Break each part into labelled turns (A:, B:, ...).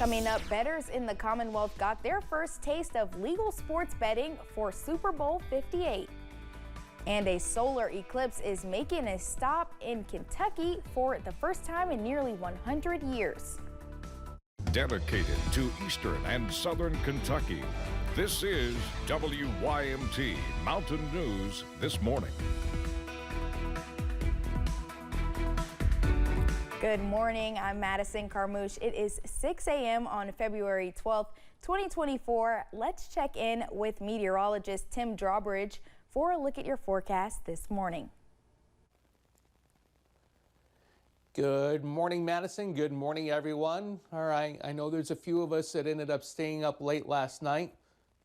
A: Coming up, bettors in the Commonwealth got their first taste of legal sports betting for Super Bowl 58. And a solar eclipse is making a stop in Kentucky for the first time in nearly 100 years.
B: Dedicated to Eastern and Southern Kentucky, this is WYMT Mountain News This Morning.
A: Good morning, I'm Madison Carmouche. It is 6 a.m. on February 12th, 2024. Let's check in with meteorologist Tim Drawbridge for a look at your forecast this morning.
C: Good morning, Madison. Good morning, everyone. All right, I know there's a few of us that ended up staying up late last night,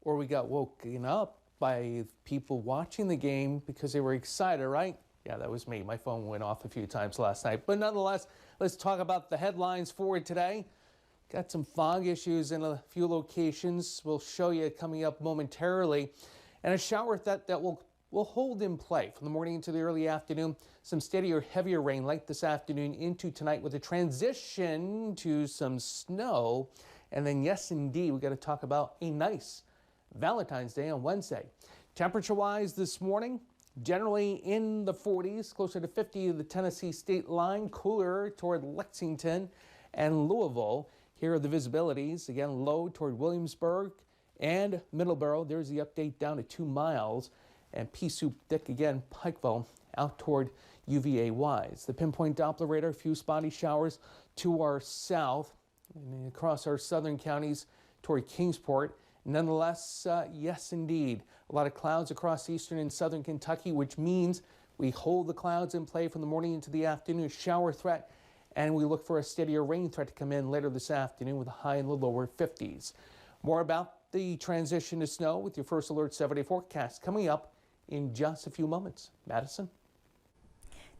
C: or we got woken up by people watching the game because they were excited, right? Yeah, that was me. My phone went off a few times last night. But nonetheless, let's talk about the headlines for today. Got some fog issues in a few locations. We'll show you coming up momentarily. And a shower that will hold in play from the morning into the early afternoon. Some steady or heavier rain late this afternoon into tonight with a transition to some snow. And then, yes, indeed, we got to talk about a nice Valentine's Day on Wednesday. Temperature-wise this morning, generally in the 40s, closer to 50 of the Tennessee state line, cooler toward Lexington and Louisville. Here are the visibilities. Again, low toward Williamsburg and Middleborough. There's the update down to 2 miles. And pea soup thick again, Pikeville out toward UVA-wise. The pinpoint Doppler radar, a few spotty showers to our south and across our southern counties toward Kingsport. Nonetheless, yes, indeed, a lot of clouds across eastern and southern Kentucky, which means we hold the clouds in play from the morning into the afternoon, shower threat, and we look for a steadier rain threat to come in later this afternoon with a high in the lower 50s. More about the transition to snow with your first Alert 7-day forecast coming up in just a few moments. Madison?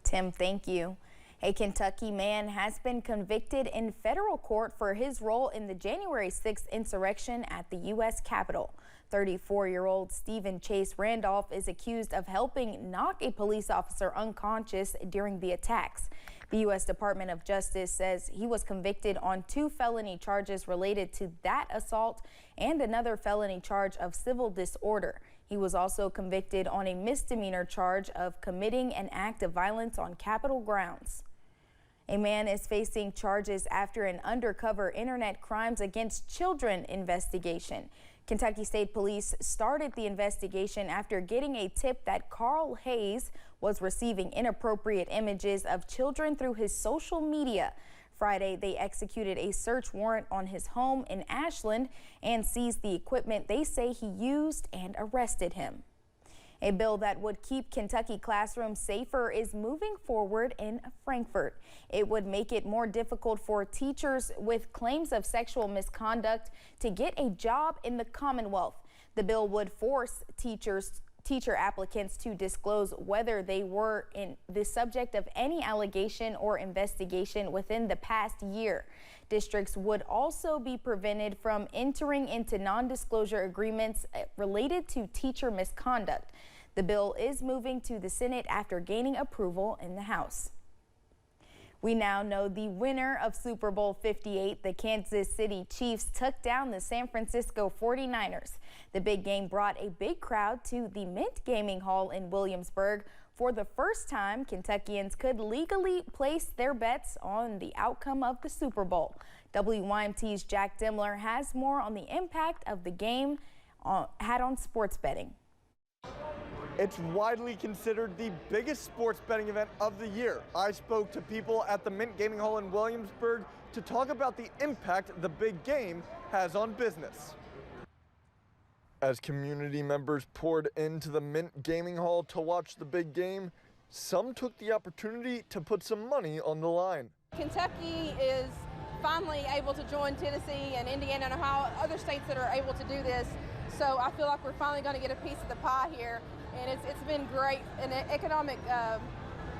A: Tim, thank you. A Kentucky man has been convicted in federal court for his role in the January 6th insurrection at the U.S. Capitol. 34-year-old Stephen Chase Randolph is accused of helping knock a police officer unconscious during the attacks. The U.S. Department of Justice says he was convicted on 2 felony charges related to that assault and another felony charge of civil disorder. He was also convicted on a misdemeanor charge of committing an act of violence on Capitol grounds. A man is facing charges after an undercover internet crimes against children investigation. Kentucky State Police started the investigation after getting a tip that Carl Hayes was receiving inappropriate images of children through his social media. Friday, they executed a search warrant on his home in Ashland and seized the equipment they say he used and arrested him. A bill that would keep Kentucky classrooms safer is moving forward in Frankfort. It would make it more difficult for teachers with claims of sexual misconduct to get a job in the Commonwealth. The bill would force teacher applicants to disclose whether they were the subject of any allegation or investigation within the past year. Districts would also be prevented from entering into non-disclosure agreements related to teacher misconduct. The bill is moving to the Senate after gaining approval in the House. We now know the winner of Super Bowl 58. The Kansas City Chiefs took down the San Francisco 49ers. The big game brought a big crowd to the Mint Gaming Hall in Williamsburg. For the first time, Kentuckians could legally place their bets on the outcome of the Super Bowl. WYMT's Jack Demler has more on the impact of the game had on sports betting.
D: It's widely considered the biggest sports betting event of the year. I spoke to people at the Mint Gaming Hall in Williamsburg to talk about the impact the big game has on business. As community members poured into the Mint Gaming Hall to watch the big game, some took the opportunity to put some money on the line.
E: Kentucky is finally able to join Tennessee and Indiana and Ohio, other states that are able to do this. So I feel like we're finally going to get a piece of the pie here. And it's been great and an economic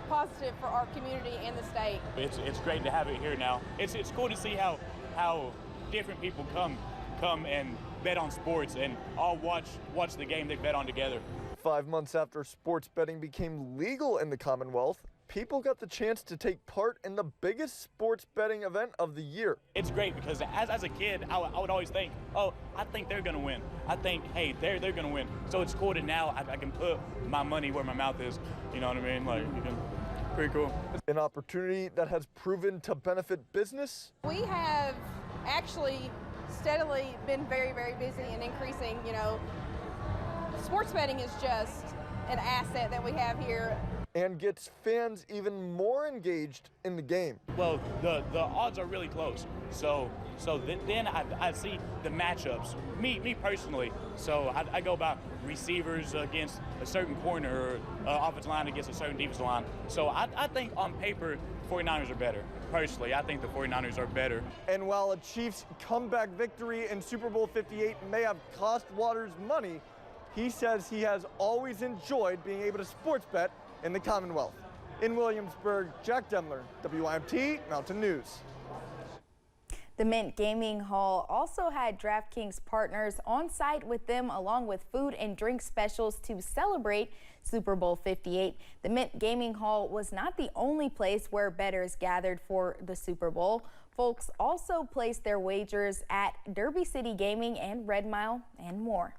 E: positive for our community and the state.
F: It's great to have it here now. It's cool to see how different people come and bet on sports and all watch the game they bet on together.
D: 5 months after sports betting became legal in the Commonwealth, people got the chance to take part in the biggest sports betting event of the year.
F: It's great because as a kid, I would always think, oh, I think they're going to win. I think, hey, they're going to win. So it's cool that now I can put my money where my mouth is. You know what I mean? Like, pretty cool.
D: An opportunity that has proven to benefit business.
E: We have actually steadily been very, very busy and increasing. You know, sports betting is just an asset that we have here.
D: And gets fans even more engaged in the game.
F: Well, the odds are really close. So then I see the matchups, me personally. So I go by receivers against a certain corner, or offensive line against a certain defensive line. So I think on paper, 49ers are better. Personally, I think the 49ers are better.
D: And while a Chiefs comeback victory in Super Bowl 58 may have cost Waters money, he says he has always enjoyed being able to sports bet in the Commonwealth. In Williamsburg, Jack Demler, WYMT Mountain News.
A: The Mint Gaming Hall also had DraftKings partners on site with them, along with food and drink specials to celebrate Super Bowl 58. The Mint Gaming Hall was not the only place where bettors gathered for the Super Bowl. Folks also placed their wagers at Derby City Gaming and Red Mile and more.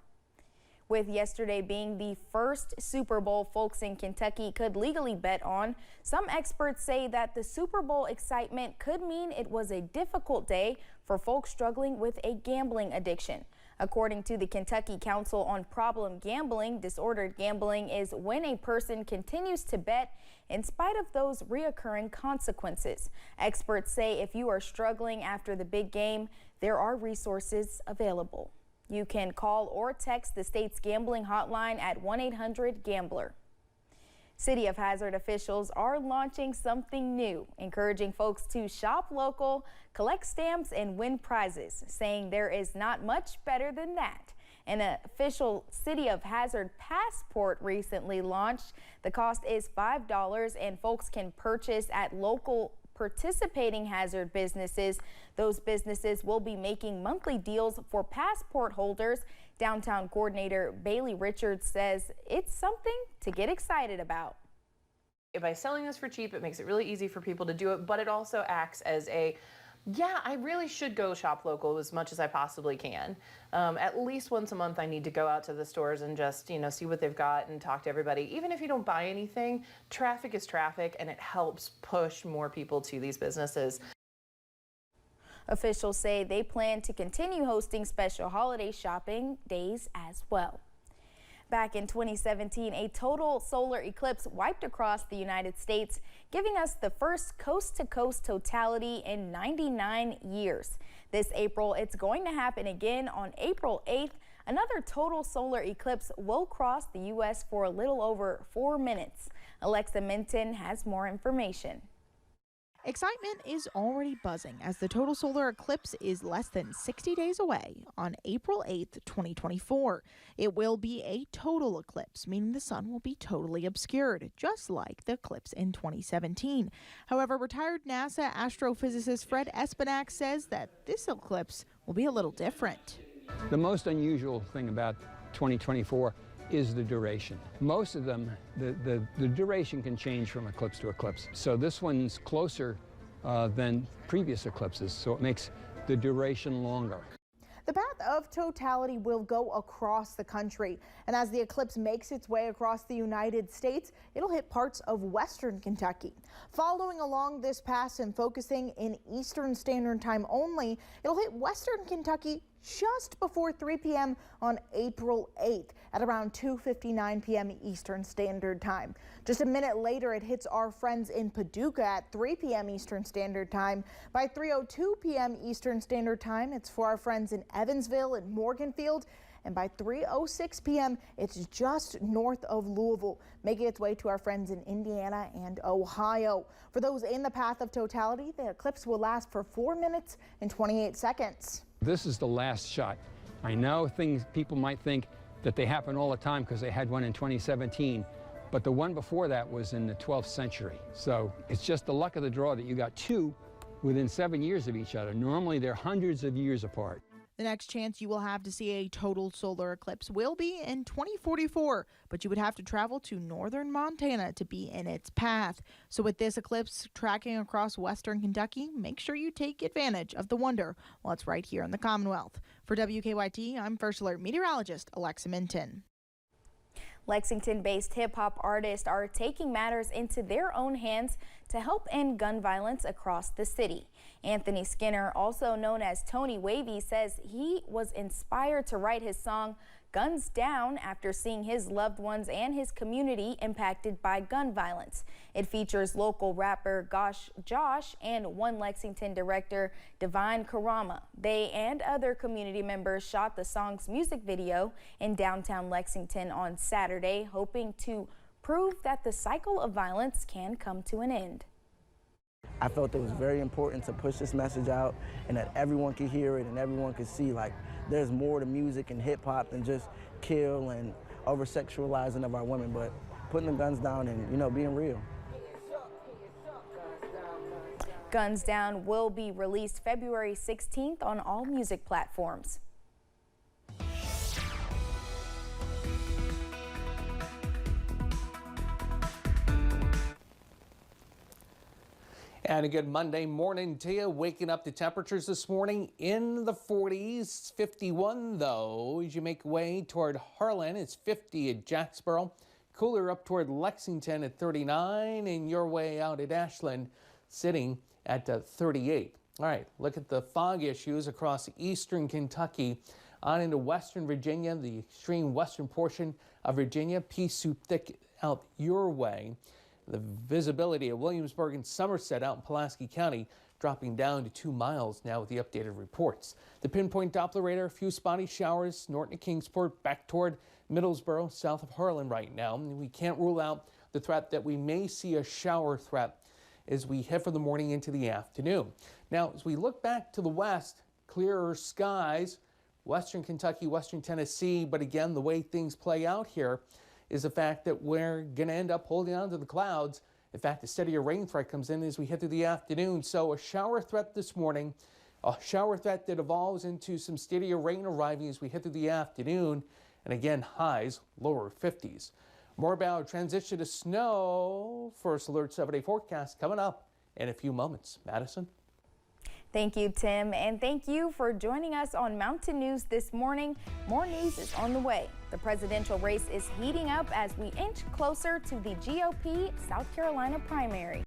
A: With yesterday being the first Super Bowl folks in Kentucky could legally bet on, some experts say that the Super Bowl excitement could mean it was a difficult day for folks struggling with a gambling addiction. According to the Kentucky Council on Problem Gambling, disordered gambling is when a person continues to bet in spite of those reoccurring consequences. Experts say if you are struggling after the big game, there are resources available. You can call or text the state's gambling hotline at 1-800-GAMBLER. City of Hazard officials are launching something new, encouraging folks to shop local, collect stamps, and win prizes, saying there is not much better than that. An official City of Hazard passport recently launched. The cost is $5, and folks can purchase at local participating hazard businesses. Those businesses will be making monthly deals for passport holders. Downtown coordinator Bailey Richards says it's something to get excited about.
G: By selling this for cheap, it makes it really easy for people to do it, but it also acts as a, yeah, I really should go shop local as much as I possibly can. At least once a month, I need to go out to the stores and just, see what they've got and talk to everybody. Even if you don't buy anything, traffic is traffic, and it helps push more people to these businesses.
A: Officials say they plan to continue hosting special holiday shopping days as well. Back in 2017, a total solar eclipse wiped across the United States, giving us the first coast-to-coast totality in 99 years. This April, it's going to happen again on April 8th. Another total solar eclipse will cross the U.S. for a little over 4 minutes. Alexa Minton has more information.
H: Excitement is already buzzing as the total solar eclipse is less than 60 days away on April 8th, 2024. It will be a total eclipse, meaning the sun will be totally obscured, just like the eclipse in 2017. However, retired NASA astrophysicist Fred Espenak says that this eclipse will be a little different.
I: The most unusual thing about 2024 is the duration. Most of them, the duration can change from eclipse to eclipse. So this one's closer than previous eclipses, so it makes the duration longer.
H: The path of totality will go across the country, and as the eclipse makes its way across the United States, it'll hit parts of western Kentucky. Following along this path and focusing in Eastern Standard Time only, it'll hit western Kentucky just before 3 p.m. on April 8th at around 2:59 p.m. Eastern Standard Time. Just a minute later, it hits our friends in Paducah at 3 p.m. Eastern Standard Time. By 3:02 p.m. Eastern Standard Time, it's for our friends in Evansville and Morganfield. And by 3:06 p.m., it's just north of Louisville, making its way to our friends in Indiana and Ohio. For those in the path of totality, the eclipse will last for 4 minutes and 28 seconds.
I: This is the last shot. I know people might think that they happen all the time because they had one in 2017, but the one before that was in the 12th century. So it's just the luck of the draw that you got two within 7 years of each other. Normally they're hundreds of years apart.
H: The next chance you will have to see a total solar eclipse will be in 2044, but you would have to travel to northern Montana to be in its path. So with this eclipse tracking across western Kentucky, make sure you take advantage of the wonder while it's right here in the Commonwealth. For WKYT, I'm First Alert meteorologist Alexa Minton.
A: Lexington-based hip-hop artists are taking matters into their own hands to help end gun violence across the city. Anthony Skinner, also known as Tony Wavy, says he was inspired to write his song Guns Down after seeing his loved ones and his community impacted by gun violence. It features local rapper Gosh Josh and One Lexington director Divine Karama. They and other community members shot the song's music video in downtown Lexington on Saturday, hoping to prove that the cycle of violence can come to an end.
J: I felt it was very important to push this message out and that everyone could hear it and everyone could see, like, there's more to music and hip hop than just kill and over-sexualizing of our women, but putting the guns down and, you know, being real.
A: Guns Down will be released February 16th on all music platforms.
C: And a good Monday morning to you. Waking up to temperatures this morning in the 40s, 51 though. As you make way toward Harlan, it's 50 at Jacksboro. Cooler up toward Lexington at 39, and your way out at Ashland sitting at 38. All right, look at the fog issues across eastern Kentucky on into western Virginia, the extreme western portion of Virginia. Pea soup thick out your way. The visibility at Williamsburg and Somerset out in Pulaski County dropping down to 2 miles now with the updated reports. The pinpoint Doppler radar, a few spotty showers, Norton to Kingsport, back toward Middlesboro, south of Harlan right now. We can't rule out the threat that we may see a shower threat as we head from the morning into the afternoon. Now, as we look back to the west, clearer skies, western Kentucky, western Tennessee, but again, the way things play out here is the fact that we're going to end up holding on to the clouds. In fact, a steadier rain threat comes in as we head through the afternoon. So a shower threat this morning, a shower threat that evolves into some steadier rain arriving as we head through the afternoon. And again, highs lower 50s. More about transition to snow. First Alert 7-day forecast coming up in a few moments. Madison.
A: Thank you, Tim, and thank you for joining us on Mountain News this morning. More news is on the way. The presidential race is heating up as we inch closer to the GOP South Carolina primary.